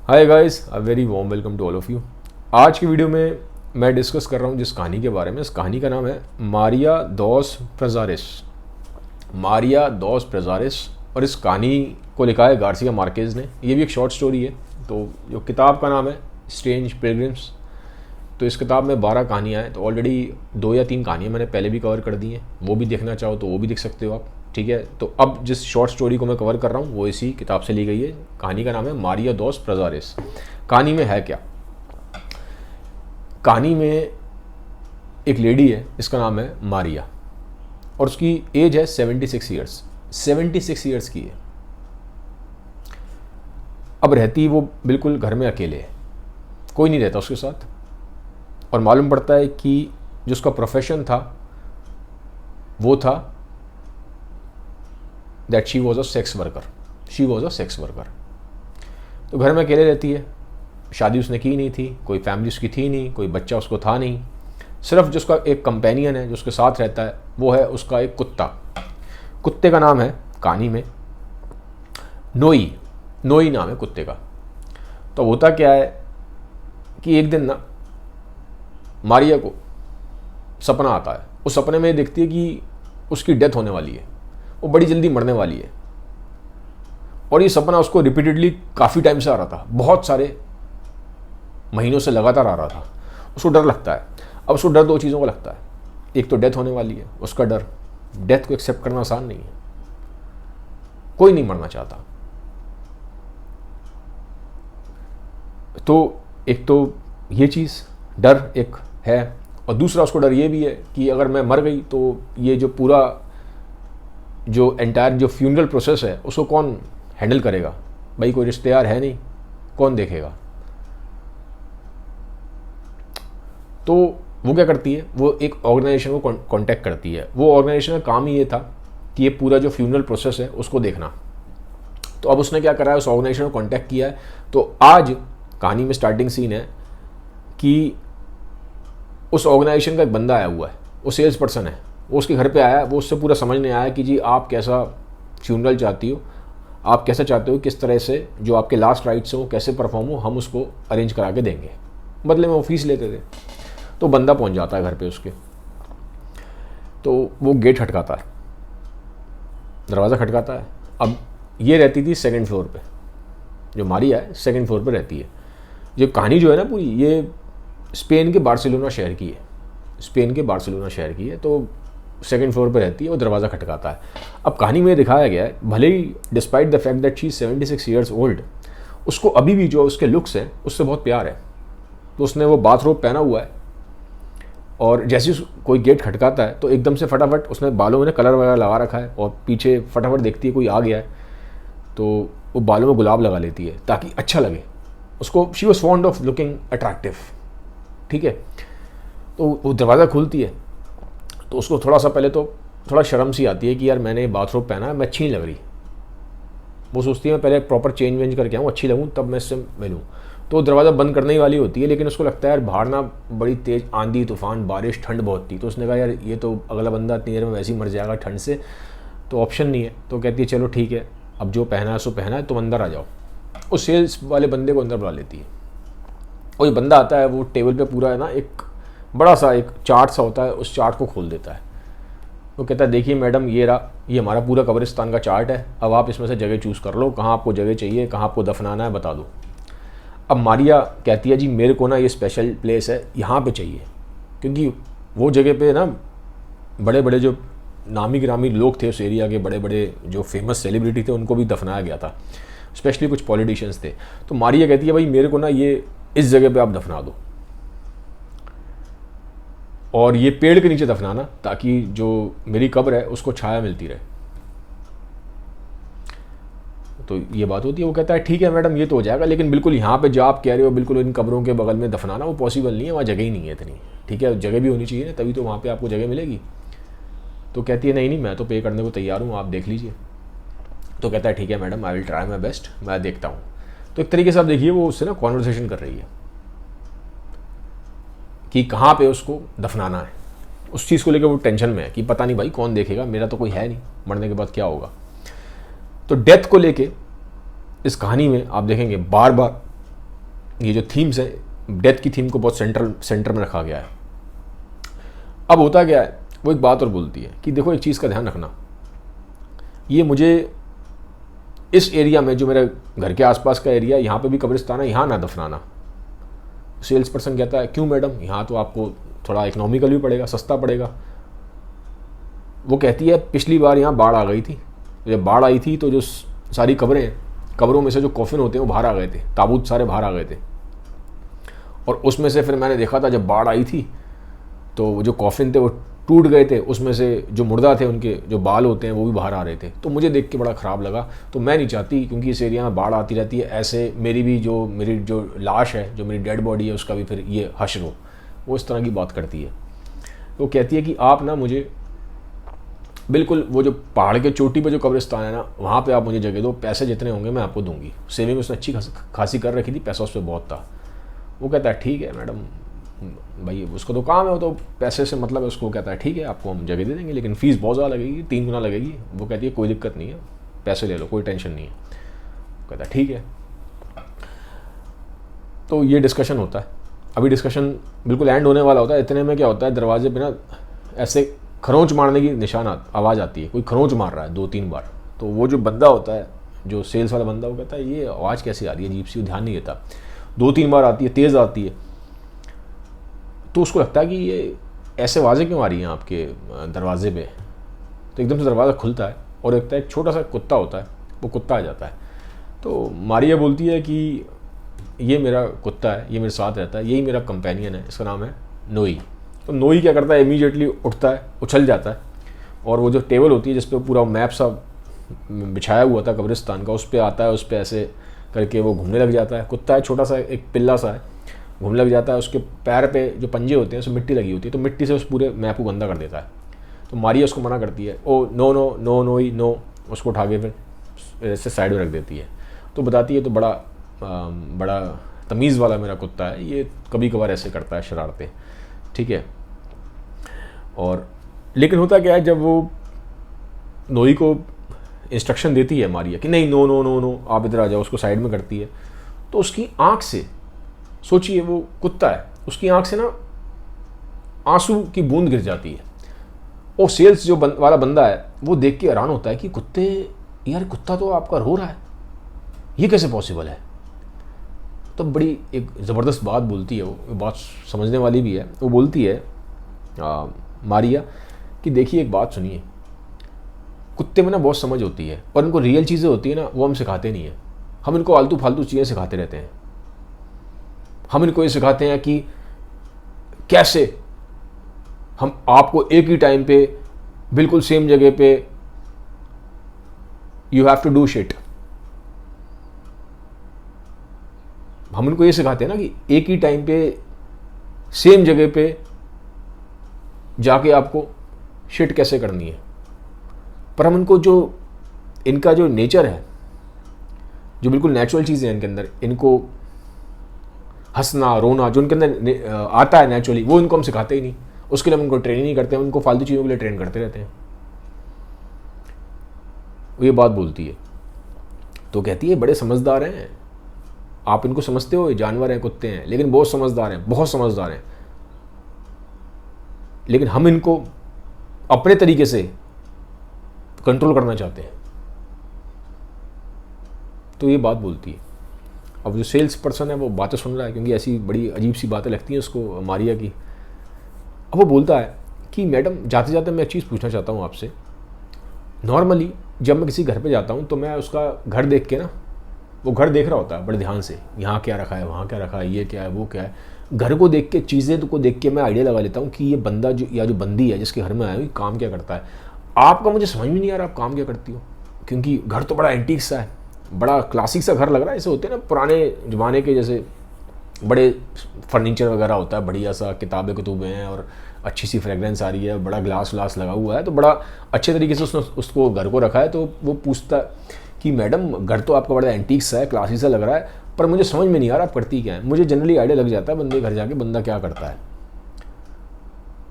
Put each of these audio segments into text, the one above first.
Hi guys, a very warm welcome to all of you. आज की video में मैं डिस्कस कर रहा हूँ जिस कहानी के बारे में। इस कहानी का नाम है मारिया दोस प्रेजारिस। मारिया दोस प्रेजारिस। और इस कहानी को लिखा है गार्सिया मार्केज ने। ये भी एक शॉर्ट स्टोरी है। तो जो किताब का नाम है स्ट्रेंज पिलग्रिम्स। तो इस किताब में 12 कहानियाँ हैं। तो ऑलरेडी 2 या 3 कहानियाँ मैंने पहले भी कवर कर दी हैं। वो भी देखना चाहो तो वो भी देख सकते हो आप। ठीक है, तो अब जिस शॉर्ट स्टोरी को मैं कवर कर रहा हूँ वो इसी किताब से ली गई है। कहानी का नाम है मारिया दोस प्रेजारिस। कहानी में है क्या? कहानी में एक लेडी है, इसका नाम है मारिया, और उसकी एज है 76 ईयर्स। 76 ईयर्स की है। अब रहती वो बिल्कुल घर में अकेले है, कोई नहीं रहता उसके साथ। और मालूम पड़ता है कि जो उसका प्रोफेशन था वो था that she was a sex worker. She was a sex worker. तो घर में अकेले रहती है। शादी उसने की नहीं थी, कोई फैमिली उसकी थी नहीं, कोई बच्चा उसको था नहीं। सिर्फ जो उसका एक कंपेनियन है जो उसके साथ रहता है वो है उसका एक कुत्ता। कुत्ते का नाम है कहानी में नोई। नोई नाम है कुत्ते का। तो होता क्या है कि एक दिन ना मारिया को सपना आता है। उस सपने में देखती है कि उसकी डेथ होने वाली है, वो बड़ी जल्दी मरने वाली है। और ये सपना उसको रिपीटेडली काफ़ी टाइम से आ रहा था, बहुत सारे महीनों से लगातार आ रहा था। उसको डर लगता है। अब उसको डर 2 चीज़ों का लगता है। एक तो डेथ होने वाली है, उसका डर। डेथ को एक्सेप्ट करना आसान नहीं है, कोई नहीं मरना चाहता। तो एक तो ये चीज़ डर एक है, और दूसरा उसको डर ये भी है कि अगर मैं मर गई तो ये जो पूरा जो एंटायर जो फ्यूनरल प्रोसेस है उसको कौन हैंडल करेगा? भाई कोई रिश्तेदार है नहीं, कौन देखेगा? तो वो क्या करती है, वो एक ऑर्गेनाइजेशन को कांटेक्ट करती है। वो ऑर्गेनाइजेशन का काम ही ये था कि ये पूरा जो फ्यूनरल प्रोसेस है उसको देखना। तो अब उसने क्या करा है, उस ऑर्गेनाइजेशन को कांटेक्ट किया है। तो आज कहानी में स्टार्टिंग सीन है कि उस ऑर्गेनाइजेशन का एक बंदा आया हुआ है, वो सेल्स पर्सन है। वो उसके घर पे आया, वो उससे पूरा समझने आया कि जी आप कैसा फ्यूनरल चाहती हो, आप कैसा चाहते हो, किस तरह से जो आपके लास्ट राइट्स हो कैसे परफॉर्म हो, हम उसको अरेंज करा के देंगे। बदले में वो फीस लेते थे। तो बंदा पहुंच जाता है घर पे उसके। तो वो गेट खटकाता है, दरवाज़ा खटकाता है। अब ये रहती थी 2nd फ्लोर पे। जो मारिया है 2nd फ्लोर पे रहती है। ये कहानी जो है ना पूरी, ये स्पेन के बार्सिलोना शहर की है। स्पेन के बार्सिलोना शहर की है। तो 2nd फ्लोर पे रहती है, वो दरवाज़ा खटकाता है। अब कहानी में दिखाया गया है, भले ही despite the fact that she 76 years old, उसको अभी भी जो उसके लुक्स हैं उससे बहुत प्यार है। तो उसने वो बाथरोब पहना हुआ है, और जैसे ही कोई गेट खटकाता है तो एकदम से फटाफट उसने बालों में कलर वगैरह लगा रखा है, और पीछे फटाफट देखती है कोई आ गया है तो वो बालों में गुलाब लगा लेती है ताकि अच्छा लगे उसको। She was fond of looking attractive. ठीक है, तो वो दरवाज़ा खुलती है तो उसको थोड़ा सा पहले तो थोड़ा शर्म सी आती है कि यार मैंने बाथरूम पहना है, मैं अच्छी नहीं लग रही। वो सोचती है मैं पहले प्रॉपर चेंज वेंज करके आऊँ, अच्छी लगूँ, तब मैं इससे मिलूँ। तो दरवाज़ा बंद करने ही वाली होती है, लेकिन उसको लगता है यार बाहर ना बड़ी तेज़ आंधी तूफान बारिश ठंड बहुत थी। तो उसने कहा यार ये तो अगला बंदा इतनी देर में वैसे ही मर जाएगा ठंड से, तो ऑप्शन नहीं है। तो कहती है चलो ठीक है, अब जो पहना है सो पहना है, तुम अंदर आ जाओ। उस सेल्स वाले बंदे को अंदर बुला लेती है। और ये बंदा आता है, वो टेबल पे पूरा है ना एक बड़ा सा एक चार्ट सा होता है, उस चार्ट को खोल देता है। वो कहता है देखिए मैडम, ये रहा, ये हमारा पूरा कब्रिस्तान का चार्ट है। अब आप इसमें से जगह चूज़ कर लो, कहाँ आपको जगह चाहिए, कहाँ आपको दफनाना है, बता दो। अब मारिया कहती है जी मेरे को ना ये स्पेशल प्लेस है, यहाँ पे चाहिए, क्योंकि वो जगह पे ना बड़े बड़े जो नामी गिरामी लोग थे उस एरिया के, बड़े बड़े जो फेमस सेलिब्रिटी थे, उनको भी दफनाया गया था। स्पेशली कुछ पॉलिटिशियंस थे। तो मारिया कहती है भाई मेरे को ना ये इस जगह पे आप दफना दो, और ये पेड़ के नीचे दफनाना, ताकि जो मेरी कब्र है उसको छाया मिलती रहे। तो ये बात होती है। वो कहता है ठीक है मैडम ये तो हो जाएगा, लेकिन बिल्कुल यहाँ पे जो आप कह रहे हो बिल्कुल इन कब्रों के बगल में दफनाना वो पॉसिबल नहीं है, वहाँ जगह ही नहीं है इतनी। ठीक है, जगह भी होनी चाहिए ना, तभी तो वहाँ पे आपको जगह मिलेगी। तो कहती है नहीं नहीं, मैं तो पे करने को तैयार हूँ, आप देख लीजिए। तो कहता है ठीक है madam, I will try my best, मैं देखता हूँ। तो एक तरीके से आप देखिए वो उससे ना कॉन्वर्सेशन कर रही है कि कहाँ पे उसको दफनाना है। उस चीज़ को लेकर वो टेंशन में है कि पता नहीं भाई कौन देखेगा, मेरा तो कोई है नहीं, मरने के बाद क्या होगा। तो डेथ को लेके इस कहानी में आप देखेंगे बार बार ये जो थीम्स हैं, डेथ की थीम को बहुत सेंटर में रखा गया है। अब होता क्या है, वो एक बात और बोलती है कि देखो एक चीज़ का ध्यान रखना, ये मुझे इस एरिया में, जो मेरे घर के आसपास का एरिया, यहाँ पे भी कब्रिस्तान है, यहाँ ना दफनाना। सेल्स पर्सन कहता है क्यों मैडम, यहाँ तो आपको थोड़ा इकोनॉमिकल भी पड़ेगा, सस्ता पड़ेगा। वो कहती है पिछली बार यहाँ बाढ़ आ गई थी, जब बाढ़ आई थी तो जो सारी कब्रों में से जो कॉफिन होते हैं वो बाहर आ गए थे, ताबूत सारे बाहर आ गए थे। और उसमें से फिर मैंने देखा था जब बाढ़ आई थी तो जो कॉफिन थे वो टूट गए थे, उसमें से जो मुर्दा थे उनके जो बाल होते हैं वो भी बाहर आ रहे थे। तो मुझे देख के बड़ा ख़राब लगा। तो मैं नहीं चाहती, क्योंकि इस एरिया में बाढ़ आती रहती है, ऐसे मेरी जो लाश है, जो मेरी डेड बॉडी है, उसका भी फिर ये हश्र हो। वो इस तरह की बात करती है। वो कहती है कि आप ना मुझे बिल्कुल वो जो पहाड़ के चोटी पे जो कब्रिस्तान है ना, वहाँ पे आप मुझे जगह दो, पैसे जितने होंगे मैं आपको दूंगी। सेविंग उसने अच्छी खासी कर रखी थी, पैसा उस पर बहुत था। वो कहता है ठीक है मैडम, भाई उसको तो काम है, वो तो पैसे से मतलब है उसको। कहता है ठीक है आपको हम जगह दे देंगे, लेकिन फ़ीस बहुत ज़्यादा लगेगी, 3 गुना लगेगी। वो कहती है कोई दिक्कत नहीं है, पैसे ले लो, कोई टेंशन नहीं है। कहता है ठीक है। तो ये डिस्कशन होता है। अभी डिस्कशन बिल्कुल एंड होने वाला होता है, इतने में क्या होता है, दरवाजे पे ना ऐसे खरोंच मारने की आवाज़ आती है। कोई खरोंच मार रहा है 2-3 बार। तो वो जो बंदा होता है, जो सेल्स वाला बंदा, वो कहता है ये आवाज़ कैसी आ रही है, अजीब सी, ध्यान नहीं देता। 2-3 बार आती है, तेज़ आती है। तो उसको लगता है कि ये ऐसे आवाज़ें क्यों आ रही हैं आपके दरवाजे पे। तो एकदम से दरवाज़ा खुलता है और देखता है एक छोटा सा कुत्ता होता है, वो कुत्ता आ जाता है। तो मारिया बोलती है कि ये मेरा कुत्ता है, ये मेरे साथ रहता है, यही मेरा कंपेनियन है, इसका नाम है नोई। तो नोई क्या करता है, इमीडिएटली उठता है, उछल जाता है, और वो जो टेबल होती है जिस पे पूरा मैप सा बिछाया हुआ था कब्रिस्तान का, उस पर आता है, उस पर ऐसे करके वो घूमने लग जाता है। कुत्ता है, छोटा सा एक पिल्ला सा है, घूमने लग जाता है। उसके पैर पे जो पंजे होते हैं उसमें मिट्टी लगी होती है, तो मिट्टी से उस पूरे मैप को गंदा कर देता है। तो मारिया उसको मना करती है, ओ नो नो नो नोई नो, उसको उठा के फिर ऐसे साइड में रख देती है। तो बताती है तो बड़ा तमीज़ वाला मेरा कुत्ता है, ये कभी कभार ऐसे करता है शरारतें, ठीक है। और लेकिन होता क्या है, जब वो नोई को इंस्ट्रक्शन देती है मारिया कि नहीं नो नो नो नो आप इधर आ जाओ, उसको साइड में करती है, तो उसकी आँख से, सोचिए वो कुत्ता है, उसकी आँख से ना आंसू की बूंद गिर जाती है। और सेल्स जो वाला बंदा है वो देख के हैरान होता है कि यार कुत्ता तो आपका रो रहा है, ये कैसे पॉसिबल है। तो बड़ी एक ज़बरदस्त बात बोलती है वो, बात समझने वाली भी है। वो बोलती है मारिया कि देखिए एक बात सुनिए, कुत्ते में ना बहुत समझ होती है, और इनको रियल चीज़ें होती है ना वो हम सिखाते नहीं है, हम इनको आलतू फालतू चीज़ें सिखाते रहते हैं। हम इनको ये सिखाते हैं कि कैसे हम आपको एक ही टाइम पे बिल्कुल सेम जगह पे you have to do shit. हम इनको ये सिखाते हैं ना कि एक ही टाइम पे सेम जगह पे जाके आपको शिट कैसे करनी है। पर हम इनको जो इनका जो नेचर है, जो बिल्कुल नेचुरल चीज़ें हैं इनके अंदर, इनको हंसना रोना जो इनके अंदर आता है नेचुरली, वो इनको हम सिखाते ही नहीं। उसके लिए हम उनको ट्रेन ही नहीं करते, हम उनको फालतू चीज़ों के लिए ट्रेन करते रहते हैं। वो ये बात बोलती है। तो कहती है बड़े समझदार हैं आप, इनको समझते हो ये जानवर हैं, कुत्ते हैं, लेकिन बहुत समझदार हैं, बहुत समझदार हैं। लेकिन हम इनको अपने तरीके से कंट्रोल करना चाहते हैं। तो ये बात बोलती है। अब जो सेल्स पर्सन है वो बातें सुन रहा है, क्योंकि ऐसी बड़ी अजीब सी बातें लगती हैं उसको मारिया की। अब वो बोलता है कि मैडम जाते जाते मैं एक चीज़ पूछना चाहता हूँ आपसे। नॉर्मली जब मैं किसी घर पे जाता हूँ तो मैं उसका घर देख के ना, वो घर देख रहा होता है बड़े ध्यान से, यहाँ क्या रखा है, वहाँ क्या रखा है, ये क्या है, वो क्या है। घर को देख के, चीज़ें को देख के मैं आइडिया लगा लेता हूँ कि ये बंदा जो बंदी है जिसके घर में आया हुई काम क्या करता है। आपका मुझे समझ में नहीं आ रहा आप काम क्या करती हो, क्योंकि घर तो बड़ा एंटीक सा है, बड़ा क्लासिक सा घर लग रहा है। ऐसे होते हैं ना पुराने ज़माने के, जैसे बड़े फर्नीचर वगैरह होता है, बढ़िया सा किताबें हैं और अच्छी सी फ्रेगरेंस आ रही है, बड़ा ग्लास लगा हुआ है, तो बड़ा अच्छे तरीके से उसने उसको घर को रखा है। तो वो पूछता कि मैडम घर तो आपका बड़ा एंटीक सा है, क्लासिक सा लग रहा है, पर मुझे समझ में नहीं आ रहा आप करती क्या है। मुझे जनरली आइडिया लग जाता है बंदे घर जाके बंदा क्या करता है।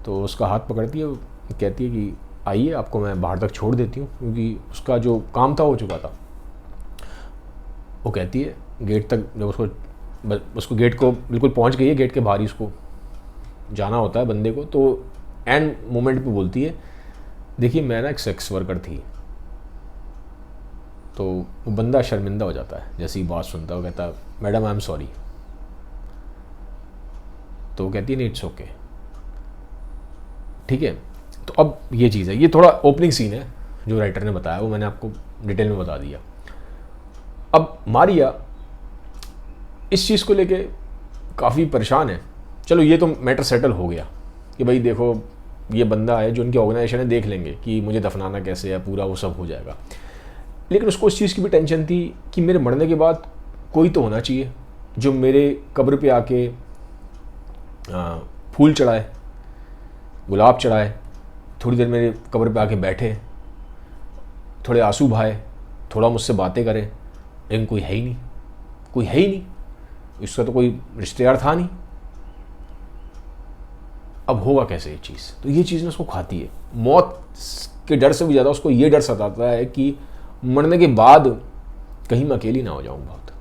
तो उसका हाथ पकड़ती है, कहती है कि आइए आपको मैं बाहर तक छोड़ देती हूँ, क्योंकि उसका जो काम था हो चुका था। वो कहती है गेट तक जब उसको उसको गेट को बिल्कुल पहुंच गई है, गेट के बाहर ही उसको जाना होता है बंदे को, तो एंड मोमेंट पे बोलती है देखिए मैं ना एक सेक्स वर्कर थी। तो वो बंदा शर्मिंदा हो जाता है जैसे ही बात सुनता है, वो कहता है मैडम आई एम सॉरी। तो वो कहती है नहीं इट्स ओके, ठीक है। तो अब ये चीज़ है, ये थोड़ा ओपनिंग सीन है जो राइटर ने बताया, वो मैंने आपको डिटेल में बता दिया। अब मारिया इस चीज़ को लेके काफ़ी परेशान है। चलो ये तो मैटर सेटल हो गया कि भाई देखो ये बंदा है जो उनकी ऑर्गेनाइजेशन है, देख लेंगे कि मुझे दफनाना कैसे है, पूरा वो सब हो जाएगा। लेकिन उसको उस चीज़ की भी टेंशन थी कि मेरे मरने के बाद कोई तो होना चाहिए जो मेरे कब्र पे आके फूल चढ़ाए, गुलाब चढ़ाए, थोड़ी देर मेरे कब्र पे आके बैठे, थोड़े आंसू बहाए, थोड़ा मुझसे बातें करे। लेकिन कोई है ही नहीं, कोई है ही नहीं, इसका तो कोई रिश्तेदार था नहीं। अब होगा कैसे ये चीज़? तो ये चीज़ ना उसको खाती है। मौत के डर से भी ज़्यादा उसको ये डर सताता है कि मरने के बाद कहीं मैं अकेली ना हो जाऊं बहुत।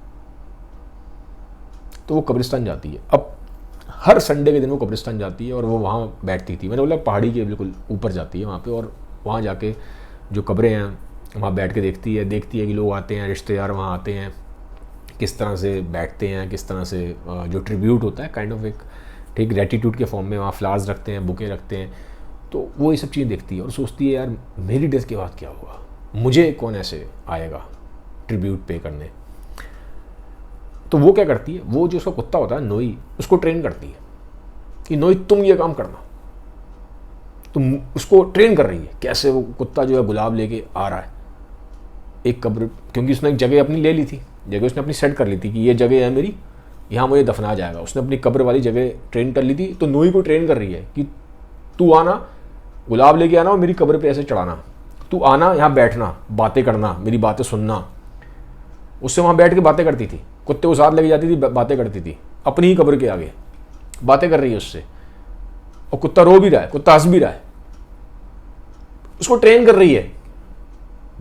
तो वो कब्रिस्तान जाती है। अब हर संडे के दिन वो कब्रिस्तान जाती है और वो वहाँ बैठती थी। मैंने बोला पहाड़ी के बिल्कुल ऊपर जाती है वहाँ पे, और वहाँ जाके जो कब्रें हैं वहाँ बैठ के देखती है कि लोग आते हैं, रिश्तेदार वहाँ आते हैं, किस तरह से बैठते हैं, किस तरह से जो ट्रिब्यूट होता है काइंड ऑफ एक ठीक ग्रेटिट्यूड के फॉर्म में वहाँ फ्लावर्स रखते हैं, बुके रखते हैं। तो वो ये सब चीज़ें देखती है और सोचती है यार मेरी डेथ के बाद क्या होगा, मुझे कौन ऐसे आएगा ट्रिब्यूट पे करने। तो वो क्या करती है, वो जो उसका कुत्ता होता है नोई, उसको ट्रेन करती है कि नोई तुम ये काम करना। तुम उसको ट्रेन कर रही है कैसे। वो कुत्ता जो है गुलाब लेके आ रहा है एक कब्र, क्योंकि उसने एक जगह अपनी ले ली थी, जगह उसने अपनी सेट कर ली थी कि ये जगह है मेरी, यहाँ मुझे दफना जाएगा। उसने अपनी कब्र वाली जगह ट्रेन कर ली थी। तो नोई को ट्रेन कर रही है कि तू आना, गुलाब लेके आना और मेरी कब्र पे ऐसे चढ़ाना, तू आना, यहाँ बैठना, बातें करना, मेरी बातें सुनना। उससे वहाँ बैठ के बातें करती थी, कुत्ते को साथ लेके जाती थी, बातें करती थी अपनी ही कब्र के आगे, बातें कर रही है उससे। और कुत्ता रो भी रहा है, कुत्ता हंस भी रहा है, उसको ट्रेन कर रही है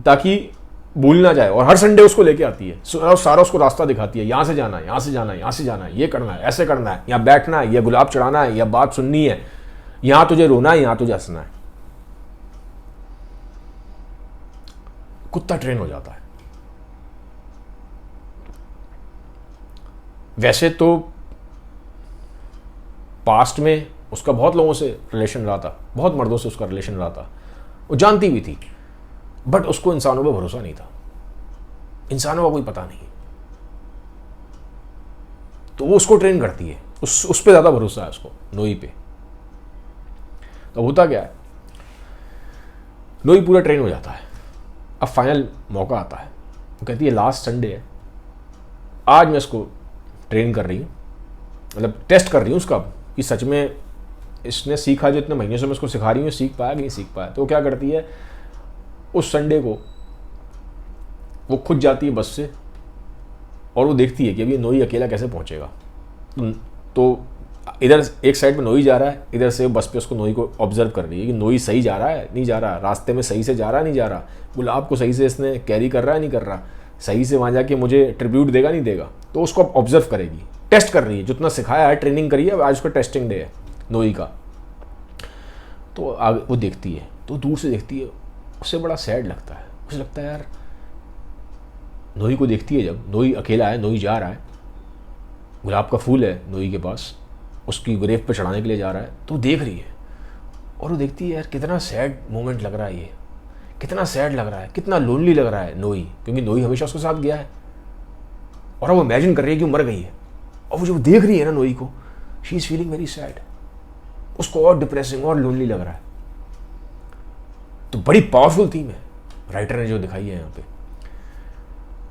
ताकि भूल ना जाए। और हर संडे उसको लेके आती है, सारा उसको रास्ता दिखाती है, यहाँ से जाना है, यहाँ से जाना है, यहाँ से जाना है, ये करना है, ऐसे करना है, यहाँ बैठना है, ये गुलाब चढ़ाना है, यह बात सुननी है, यहाँ तुझे रोना है, यहाँ तुझे हंसना है। कुत्ता ट्रेन हो जाता है। वैसे तो पास्ट में उसका बहुत लोगों से रिलेशन रहा था, बहुत मर्दों से उसका रिलेशन रहा था, वो जानती भी थी, बट उसको इंसानों पे भरोसा नहीं था, इंसानों का कोई पता नहीं। तो वो उसको ट्रेन करती है, उस पे ज़्यादा भरोसा है उसको, नोई पे। तो होता क्या है, नोई पूरा ट्रेन हो जाता है। अब फाइनल मौका आता है, वो कहती है लास्ट संडे है, आज मैं इसको ट्रेन कर रही हूँ, मतलब टेस्ट कर रही हूँ उसका कि सच में इसने सीखा जो इतने महीनों से मैं उसको सिखा रही हूँ, सीख पाया कि नहीं सीख पाया। तो वो क्या करती है, उस संडे को वो खुद जाती है बस से और वो देखती है कि अभी नोई अकेला कैसे पहुँचेगा। तो इधर एक साइड में नोई जा रहा है, इधर से बस पे उसको नोई को ऑब्जर्व कर रही है कि नोई सही जा रहा है नहीं जा रहा, रास्ते में सही से जा रहा नहीं जा रहा, गुलाब को सही से इसने कैरी कर रहा है नहीं कर रहा, सही से वहाँ जाके मुझे ट्रिब्यूट देगा नहीं देगा। तो उसको ऑब्जर्व करेगी, टेस्ट कर रही है, जितना सिखाया है, ट्रेनिंग करी है, आज उसका टेस्टिंग डे है नोई का। तो आगे वो देखती है, तो दूर से देखती है, उसे बड़ा सैड लगता है। उसे लगता है यार, नोई को देखती है जब नोई अकेला है, नोई जा रहा है, गुलाब का फूल है नोई के पास, उसकी ग्रेव पे चढ़ाने के लिए जा रहा है, तो देख रही है और वो देखती है यार कितना सैड मोमेंट लग रहा है, ये कितना सैड लग रहा है, कितना लोनली लग रहा है नोई, क्योंकि नोई हमेशा उसके साथ गया है और अब वो इमेजिन कर रही है कि वो मर गई है। और वो जब देख रही है ना नोई को, she is feeling very sad, उसको और डिप्रेसिंग और लोनली लग रहा है। तो बड़ी पावरफुल थीम है राइटर ने जो दिखाई है यहाँ पे।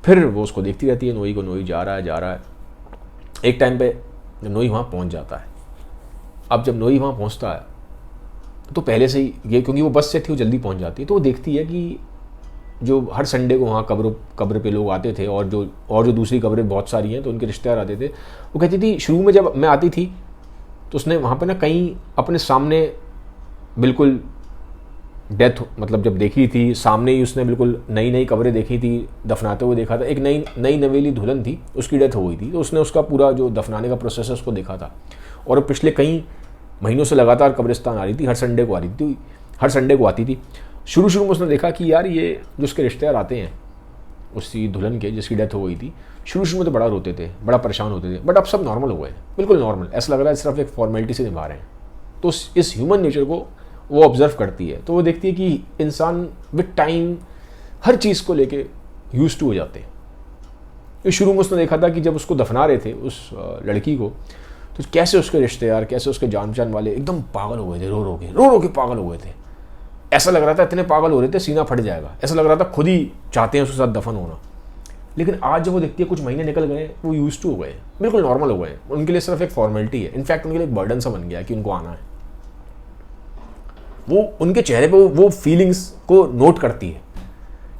फिर वो उसको देखती रहती है नोई को, नोई जा रहा है। एक टाइम पे जब नोई वहाँ पहुँच जाता है, अब जब नोई वहाँ पहुँचता है तो पहले से ही ये, क्योंकि वो बस से थी, वो जल्दी पहुँच जाती है। तो वो देखती है कि जो हर संडे को वहाँ कब्र पे लोग आते थे और जो दूसरी कब्रें बहुत सारी हैं तो उनके रिश्तेदार आते थे। वो कहती थी शुरू में जब मैं आती थी तो उसने वहाँ पे ना कहीं अपने सामने बिल्कुल डेथ मतलब जब देखी थी सामने ही, उसने बिल्कुल नई नई कब्रें देखी थी, दफनाते हुए देखा था। एक नई नवेली दुल्हन थी, उसकी डेथ हो गई थी, तो उसने उसका पूरा जो दफनाने का प्रोसेस है उसको देखा था। और पिछले कई महीनों से लगातार कब्रिस्तान आ रही थी, हर संडे को आ रही थी, हर संडे को आती थी। शुरू शुरू में उसने देखा कि यार ये जो उसके रिश्तेदार आते हैं उसी दुल्हन के जिसकी डेथ हो गई थी, शुरू शुरू में तो बड़ा रोते थे, बड़ा परेशान होते थे, बट अब सब नॉर्मल हो गए, बिल्कुल नॉर्मल। ऐसा लग रहा है सिर्फ एक फॉर्मेलिटी से निभा रहे हैं। तो इस ह्यूमन नेचर को वो ऑब्जर्व करती है, तो वो देखती है कि इंसान विद टाइम हर चीज़ को लेके यूज टू हो जाते हैं। तो शुरू में उसने देखा था कि जब उसको दफना रहे थे उस लड़की को, तो कैसे उसके रिश्तेदार, कैसे उसके जान पहचान वाले एकदम पागल हो गए थे, रो रो के पागल हो गए थे। ऐसा लग रहा था इतने पागल हो रहे थे सीना फट जाएगा, ऐसा लग रहा था खुद ही चाहते हैं उसके साथ दफन होना। लेकिन आज जब वो देखती है कुछ महीने निकल गए, वो यूज टू हो गए, बिल्कुल नॉर्मल हो गए। उनके लिए सिर्फ एक फॉर्मेलिटी है, इनफैक्ट उनके लिए एक बर्डन सा बन गया है कि उनको आना है। वो उनके चेहरे पे वो फीलिंग्स को नोट करती है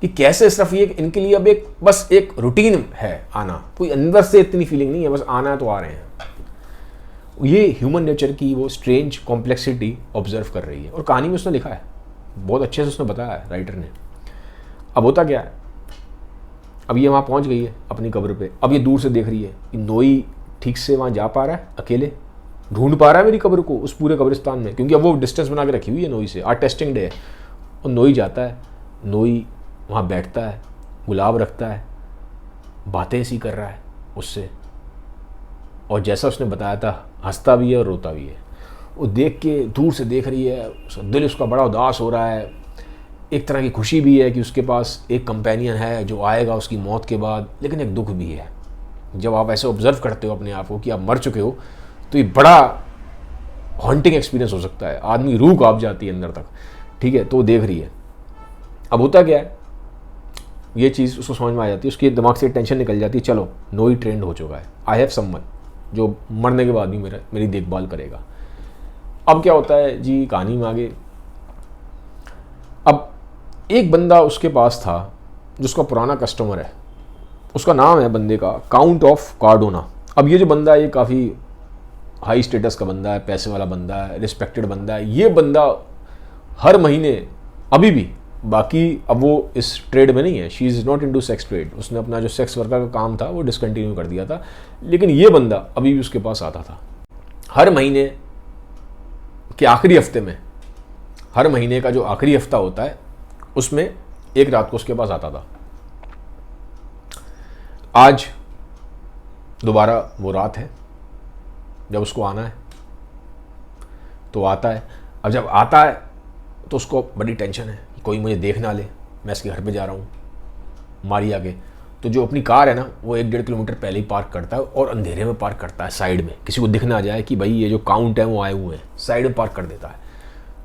कि कैसे सिर्फ ये इनके लिए अब एक बस एक रूटीन है आना, कोई अंदर से इतनी फीलिंग नहीं है, बस आना है तो आ रहे हैं। ये ह्यूमन नेचर की वो स्ट्रेंज कॉम्प्लेक्सिटी ऑब्जर्व कर रही है, और कहानी में उसने लिखा है, बहुत अच्छे से उसने बताया है राइटर ने। अब होता क्या है, अब ये वहाँ पहुँच गई है अपनी कब्र पे, अब ये दूर से देख रही है कि नोई ठीक से वहाँ जा पा रहा है, अकेले ढूंढ पा रहा है मेरी कब्र को उस पूरे कब्रिस्तान में, क्योंकि अब वो डिस्टेंस बना के रखी हुई है नोई से। आज टेस्टिंग डे है, और नोई जाता है, नोई वहाँ बैठता है, गुलाब रखता है, बातें ऐसी कर रहा है उससे, और जैसा उसने बताया था हंसता भी है और रोता भी है। वो देख के दूर से देख रही है, दिल उसका बड़ा उदास हो रहा है। एक तरह की खुशी भी है कि उसके पास एक कंपेनियन है जो आएगा उसकी मौत के बाद, लेकिन एक दुख भी है। जब आप ऐसे ऑब्जर्व करते हो अपने आप को कि आप मर चुके हो, तो ये बड़ा हॉन्टिंग एक्सपीरियंस हो सकता है, आदमी रूह कांप जाती है अंदर तक। ठीक है, तो वो देख रही है। अब होता क्या है, ये चीज़ उसको समझ में आ जाती है, उसके दिमाग से टेंशन निकल जाती है, चलो नोई ट्रेंड हो चुका है, आई हैव समवन जो मरने के बाद भी मेरी देखभाल करेगा। अब क्या होता है जी कहानी में आगे, अब एक बंदा उसके पास था जो उसका पुराना कस्टमर है, उसका नाम है बंदे का काउंट ऑफ कार्डोना। अब ये जो बंदा है ये काफ़ी हाई स्टेटस का बंदा है, पैसे वाला बंदा है, रिस्पेक्टेड बंदा है। ये बंदा हर महीने अभी भी, बाकी अब वो इस ट्रेड में नहीं है, she is not into sex trade, उसने अपना जो सेक्स वर्कर का काम था वो डिसकंटिन्यू कर दिया था, लेकिन ये बंदा अभी भी उसके पास आता था। हर महीने के आखिरी हफ्ते में, हर महीने का जो आखिरी हफ्ता होता है उसमें एक रात को उसके पास आता था। आज दोबारा वो रात है जब उसको आना है, तो आता है। अब जब आता है तो उसको बड़ी टेंशन है कि कोई मुझे देख ना ले, मैं इसके घर पे जा रहा हूँ मारिया के। तो जो अपनी कार है ना वो 1-1.5 किलोमीटर पहले ही पार्क करता है, और अंधेरे में पार्क करता है साइड में, किसी को दिख ना जाए कि भाई ये जो काउंट है वो आए हुए हैं, साइड में पार्क कर देता है।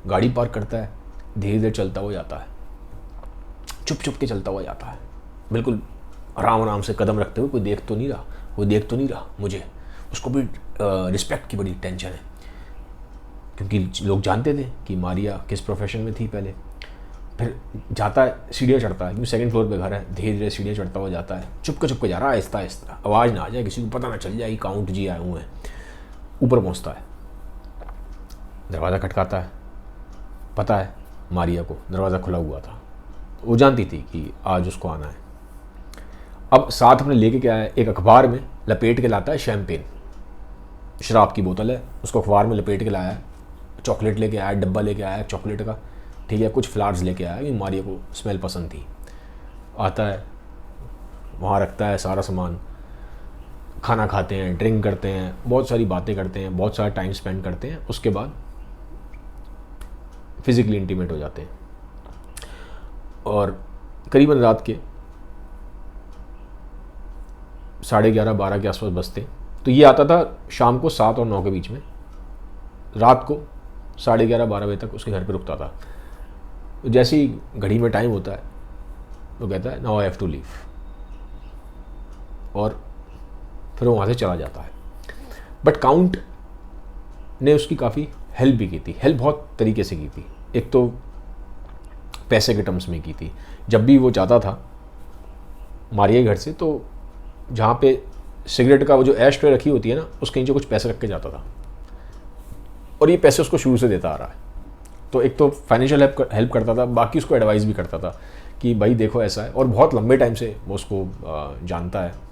गाड़ी पार्क करता है, धीरे धीरे चलता हुआ जाता है, चुप चुप के चलता हुआ जाता है, बिल्कुल आराम आराम से कदम रखते हुए, कोई देख तो नहीं रहा, कोई देख तो नहीं रहा मुझे। उसको भी रिस्पेक्ट की बड़ी टेंशन है, क्योंकि लोग जानते थे कि मारिया किस प्रोफेशन में थी पहले। फिर जाता है, सीढ़ियाँ चढ़ता है, क्योंकि 2nd फ्लोर पे घर है, धीरे धीरे सीढ़ियाँ चढ़ता हुआ जाता है, चुप के जा रहा है, आहिस्ता आहिस्ता, आवाज़ ना आ जाए, किसी को पता ना चल जाए कि काउंट जी आए हुए हैं। ऊपर पहुँचता है, दरवाज़ा खटकाता है, पता है मारिया को दरवाज़ा खुला हुआ था, वो जानती थी कि आज उसको आना है। अब साथ में लेके क्या है, एक अखबार में लपेट के लाता है शैम्पेन, शराब की बोतल है, उसको अखबार में लपेट के लाया है, चॉकलेट लेके आया, डब्बा लेके आया चॉकलेट का, ठीक है, कुछ फ्लावर्स लेके आया, कि मारिया को स्मेल पसंद थी। आता है, वहाँ रखता है सारा सामान, खाना खाते हैं, ड्रिंक करते हैं, बहुत सारी बातें करते हैं, बहुत सारा टाइम स्पेंड करते हैं, उसके बाद फिज़िकली इंटीमेट हो जाते हैं। और करीबन रात के 11:30-12 के आसपास बजते। तो ये आता था शाम को 7 और 9 के बीच में, रात को 11:30-12 बजे तक उसके घर पे रुकता था। तो जैसे ही घड़ी में टाइम होता है तो कहता है now I have to leave, और फिर वो वहाँ से चला जाता है। बट काउंट ने उसकी काफ़ी हेल्प भी की थी, हेल्प बहुत तरीके से की थी। एक तो पैसे के टर्म्स में की थी, जब भी वो जाता था मारिया घर से, तो जहाँ पे सिगरेट का वो जो ऐश ट्रे रखी होती है ना, उसके नीचे कुछ पैसे रख के जाता था, और ये पैसे उसको शुरू से देता आ रहा है। तो एक तो फाइनेंशियल हेल्प करता था, बाकी उसको एडवाइस भी करता था कि भाई देखो ऐसा है, और बहुत लंबे टाइम से वो उसको जानता है।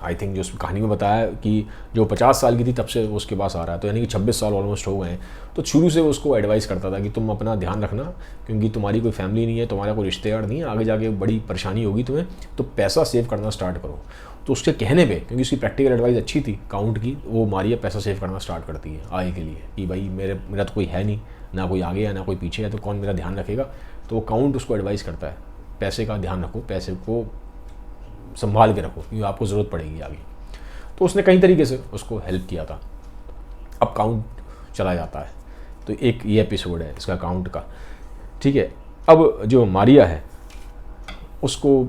आई थिंक जो उस कहानी में बताया कि जो 50 साल की थी तब से वो उसके पास आ रहा है, तो यानी कि 26 साल ऑलमोस्ट हो गए हैं। तो शुरू से वो उसको एडवाइस करता था कि तुम अपना ध्यान रखना, क्योंकि तुम्हारी कोई फैमिली नहीं है, तुम्हारा कोई रिश्तेदार नहीं है, आगे जाके बड़ी परेशानी होगी तुम्हें, तो पैसा सेव करना स्टार्ट करो। तो उसके कहने पे, क्योंकि उसकी प्रैक्टिकल एडवाइस अच्छी थी काउंट की, वो मारिया पैसा सेव करना स्टार्ट करती है आगे के लिए कि भाई मेरा तो कोई है नहीं, ना कोई आगे है ना कोई पीछे है, तो कौन मेरा ध्यान रखेगा। तो वो काउंट उसको एडवाइस करता है, पैसे का ध्यान रखो, पैसे को संभाल के रखो, क्योंकि आपको ज़रूरत पड़ेगी आगे। तो उसने कई तरीके से उसको हेल्प किया था। अब काउंट चला जाता है, तो एक ये एपिसोड है इसका काउंट का, ठीक है। अब जो मारिया है उसको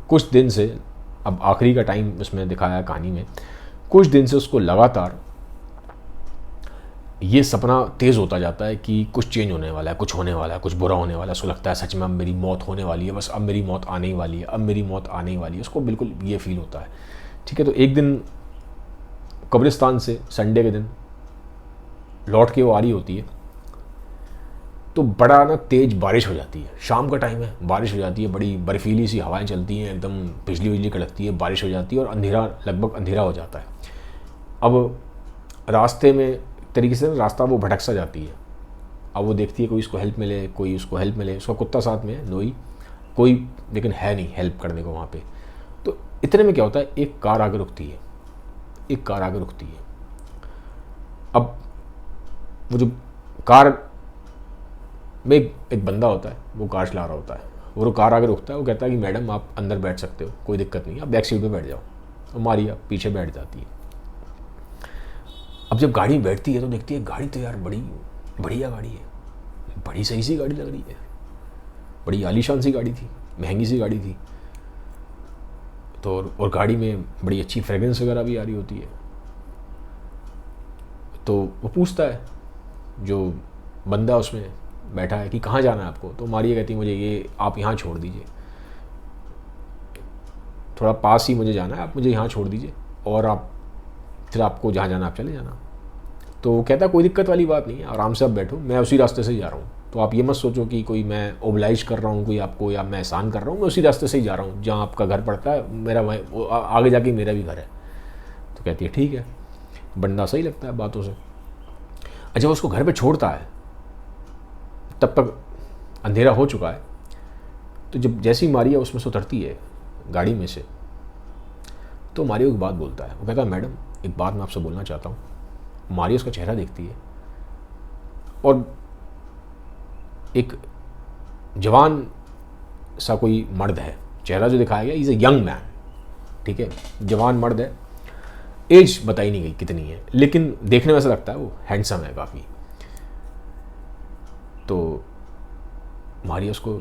कुछ दिन से, अब आखिरी का टाइम उसमें दिखाया है कहानी में, कुछ दिन से उसको लगातार ये सपना तेज़ होता जाता है कि कुछ चेंज होने वाला है, कुछ होने वाला है, कुछ बुरा होने वाला है। उसको लगता है सच में अब मेरी मौत होने वाली है, बस अब मेरी मौत आने ही वाली है, अब मेरी मौत आने ही वाली है। उसको बिल्कुल ये फील होता है, ठीक है। तो एक दिन कब्रिस्तान से संडे के दिन लौट के वो आ रही होती है, तो बड़ा ना तेज़ बारिश हो जाती है। शाम का टाइम है, बारिश हो जाती है, बड़ी बर्फीली सी हवाएं चलती हैं, एकदम बिजली कड़कती है, बारिश हो जाती है और अंधेरा, लगभग अंधेरा हो जाता है। अब रास्ते में तरीके से रास्ता वो भटक सा जाती है। अब वो देखती है कोई उसको हेल्प मिले, कोई उसको हेल्प मिले। उसका कुत्ता साथ में है, नोई, कोई लेकिन है नहीं हेल्प करने को वहाँ पे। तो इतने में क्या होता है, एक कार आगे रुकती है, एक कार आगे रुकती है। अब वो जो कार में एक बंदा होता है, वो कार चला रहा होता है, वो कार आगे रुकता है। वो कहता है कि मैडम आप अंदर बैठ सकते हो, कोई दिक्कत नहीं, आप बैक सीट पे बैठ जाओ। और मारिया पीछे बैठ जाती है। अब जब गाड़ी बैठती है तो देखती है गाड़ी तो यार बड़ी बढ़िया गाड़ी है, बड़ी सही सी गाड़ी लग रही है, बड़ी आलीशान सी गाड़ी थी, महंगी सी गाड़ी थी। तो और गाड़ी में बड़ी अच्छी फ्रेगरेंस वगैरह भी आ रही होती है। तो वो पूछता है जो बंदा उसमें बैठा है कि कहाँ जाना है आपको। तो मारिया कहती है मुझे ये आप यहाँ छोड़ दीजिए, थोड़ा पास ही मुझे जाना है, आप मुझे यहाँ छोड़ दीजिए और आप फिर आपको जहाँ जाना आप चले जाना। तो वो कहता है कोई दिक्कत वाली बात नहीं है, आराम से आप बैठो, मैं उसी रास्ते से ही जा रहा हूँ। तो आप ये मत सोचो कि कोई मैं ओबलाइज कर रहा हूँ कोई आपको, या मैं एहसान कर रहा हूँ, मैं उसी रास्ते से ही जा रहा हूँ जहाँ आपका घर पड़ता है, मेरा वहीं आगे जाके मेरा भी घर है। तो कहती है ठीक है, बंदा सही लगता है बातों से। अच्छा, उसको घर पे छोड़ता है, तब तक अंधेरा हो चुका है। तो जब जैसी मारिया उसमें से उतरती है गाड़ी में से, तो मारिया एक बात बोलता है। वो कहता है मैडम एक बात मैं आपसे बोलना चाहता हूँ। मारिया उसका चेहरा देखती है और एक जवान सा कोई मर्द है, चेहरा जो दिखाया गया, इज़ ए यंग मैन, ठीक है, जवान मर्द है। एज बताई नहीं गई कितनी है, लेकिन देखने में ऐसा लगता है वो हैंडसम है काफ़ी। तो मारिया उसको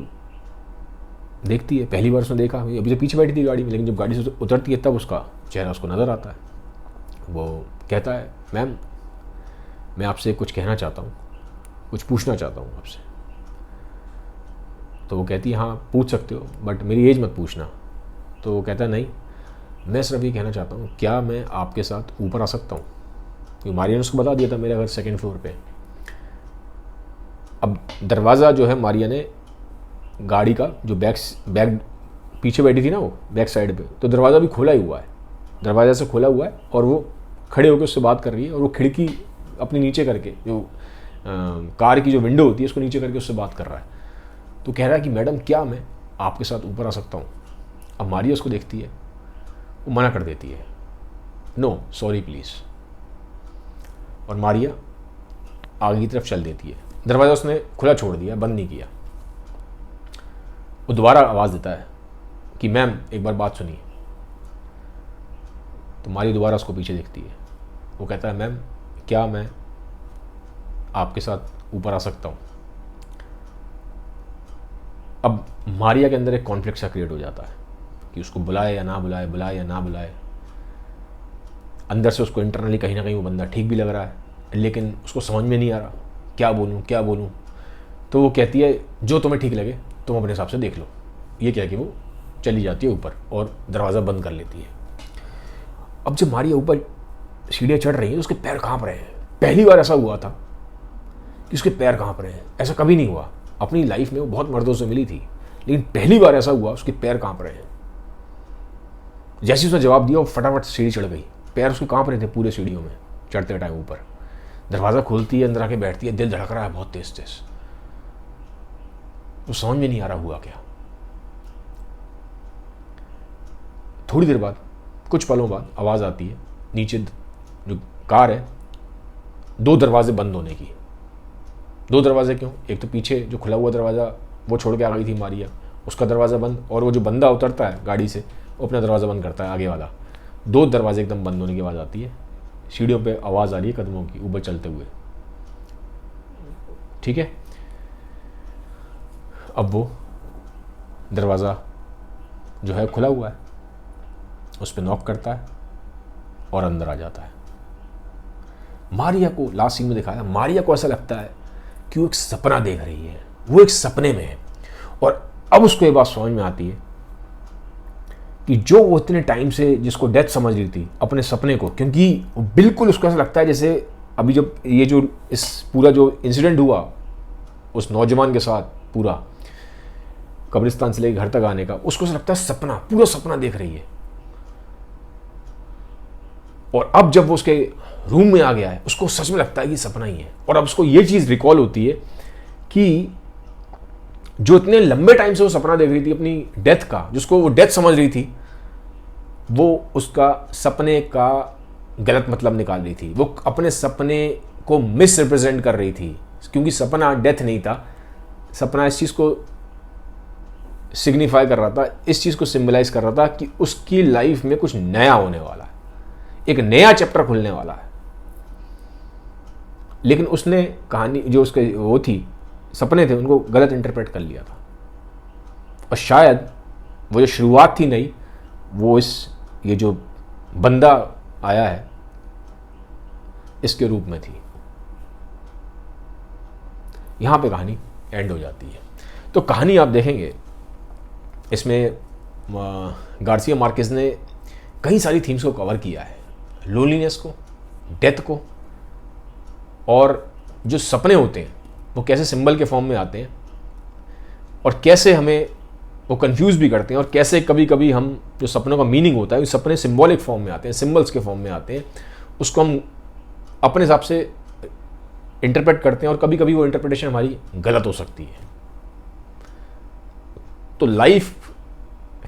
देखती है, पहली बार उसने देखा, अभी तो पीछे बैठी थी गाड़ी में, लेकिन जब गाड़ी से उतरती है तब उसका चेहरा उसको नज़र आता है। वो कहता है मैम मैं आपसे कुछ कहना चाहता हूँ, कुछ पूछना चाहता हूँ आपसे। तो वो कहती है हाँ पूछ सकते हो, बट मेरी एज मत पूछना। तो वो कहता है नहीं, मैं सिर्फ ये कहना चाहता हूँ क्या मैं आपके साथ ऊपर आ सकता हूँ, क्योंकि मारिया ने उसको बता दिया था मेरा घर 2nd फ्लोर पे। अब दरवाज़ा जो है, मारिया ने गाड़ी का जो बैक पीछे बैठी थी ना वो बैक साइड पे, तो दरवाज़ा भी खुला ही हुआ है, दरवाज़ा से खुला हुआ है और वो खड़े होकर उससे बात कर रही है। और वो खिड़की अपनी नीचे करके, जो कार की जो विंडो होती है उसको नीचे करके उससे बात कर रहा है। तो कह रहा है कि मैडम क्या मैं आपके साथ ऊपर आ सकता हूँ। अब मारिया उसको देखती है, वो मना कर देती है, नो सॉरी प्लीज़। और मारिया आगे की तरफ चल देती है। दरवाज़ा उसने खुला छोड़ दिया, बंद नहीं किया। वो दोबारा आवाज़ देता है कि मैम एक बार बात सुनिए। तो मारिया दोबारा उसको पीछे देखती है। वो कहता है मैम क्या मैं आपके साथ ऊपर आ सकता हूँ। अब मारिया के अंदर एक कॉन्फ्लिक्ट सा क्रिएट हो जाता है कि उसको बुलाए या ना बुलाए, बुलाए या ना बुलाए। अंदर से उसको इंटरनली कहीं ना कहीं वो बंदा ठीक भी लग रहा है, लेकिन उसको समझ में नहीं आ रहा क्या बोलूँ क्या बोलूँ। तो वो कहती है जो तुम्हें ठीक लगे तुम अपने हिसाब से देख लो। ये क्या कि वो चली जाती है ऊपर और दरवाज़ा बंद कर लेती है। अब जब मारिया ऊपर सीढ़ियाँ चढ़ रही है तो उसके पैर काँप रहे हैं। पहली बार ऐसा हुआ था कि कि उसके पैर कहाँ पर हैं। ऐसा कभी नहीं हुआ। अपनी लाइफ में वो बहुत मर्दों से मिली थी, लेकिन पहली बार ऐसा हुआ उसके पैर कांप रहे हैं। जैसे उसने जवाब दिया वो फटाफट सीढ़ी चढ़ गई। पैर उसके कांप रहे थे पूरे सीढ़ियों में चढ़ते टाइम ऊपर। दरवाज़ा खोलती है, अंदर आके बैठती है, दिल धड़क रहा है बहुत तेज तेज। तो समझ में नहीं आ रहा हुआ क्या। थोड़ी देर बाद, कुछ पलों बाद आवाज़ आती है नीचे जो कार है, 2 दरवाजे बंद होने की। 2 दरवाजे क्यों? एक तो पीछे जो खुला हुआ दरवाज़ा वो छोड़ के आ गई थी मारिया, उसका दरवाज़ा बंद, और वो जो बंदा उतरता है गाड़ी से वो अपना दरवाज़ा बंद करता है आगे वाला। 2 दरवाजे एकदम बंद होने की आवाज़ आती है। सीढ़ियों पे आवाज़ आ रही है कदमों की ऊपर चलते हुए। ठीक है, अब वो दरवाज़ा जो है खुला हुआ है, उस पर नॉक करता है और अंदर आ जाता है। मारिया को लास्ट सीन में दिखाया, मारिया को ऐसा लगता है कि वो एक सपना देख रही है, वो एक सपने में है। और अब उसको ये बात समझ में आती है कि जो वो इतने टाइम से जिसको डेथ समझ रही थी अपने सपने को, क्योंकि बिल्कुल उसको ऐसा लगता है जैसे अभी जब ये जो इस पूरा जो इंसिडेंट हुआ उस नौजवान के साथ, पूरा कब्रिस्तान से लेकर घर तक आने का, उसको ऐसा लगता है सपना, पूरा सपना देख रही है। और अब जब वो उसके रूम में आ गया है उसको सच में लगता है कि सपना ही है। और अब उसको ये चीज़ रिकॉल होती है कि जो इतने लंबे टाइम से वो सपना देख रही थी अपनी डेथ का, जिसको वो डेथ समझ रही थी, वो उसका सपने का गलत मतलब निकाल रही थी। वो अपने सपने को मिस रिप्रेजेंट कर रही थी, क्योंकि सपना डेथ नहीं था। सपना इस चीज़ को सिग्निफाई कर रहा था, इस चीज़ को सिंबलाइज कर रहा था कि उसकी लाइफ में कुछ नया होने वाला है, एक नया चैप्टर खुलने वाला है। लेकिन उसने कहानी जो उसके वो थी, सपने थे, उनको गलत इंटरप्रेट कर लिया था। और शायद वो जो शुरुआत थी नई, वो ये जो बंदा आया है इसके रूप में थी। यहां पे कहानी एंड हो जाती है। तो कहानी आप देखेंगे इसमें गार्सिया मार्केज ने कई सारी थीम्स को कवर किया है, लोनलीनेस को, डेथ को, और जो सपने होते हैं वो कैसे सिंबल के फॉर्म में आते हैं और कैसे हमें वो कंफ्यूज भी करते हैं, और कैसे कभी कभी हम जो सपनों का मीनिंग होता है वो सपने सिंबॉलिक फॉर्म में आते हैं, सिंबल्स के फॉर्म में आते हैं, उसको हम अपने हिसाब से इंटरप्रेट करते हैं, और कभी कभी वो इंटरप्रिटेशन हमारी गलत हो सकती है। तो लाइफ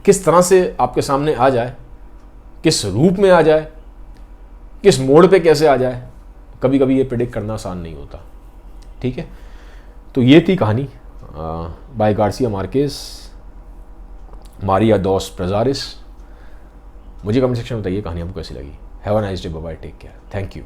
किस तरह से आपके सामने आ जाए, किस रूप में आ जाए, किस मोड़ पे कैसे आ जाए, कभी कभी ये प्रेडिक्ट करना आसान नहीं होता। ठीक है, तो ये थी कहानी by Garcia Marquez, Maria dos Prazeres. मुझे कमेंट सेक्शन में बताइए कहानी आपको कैसी लगी। Have a nice day, bye bye, take care, thank you.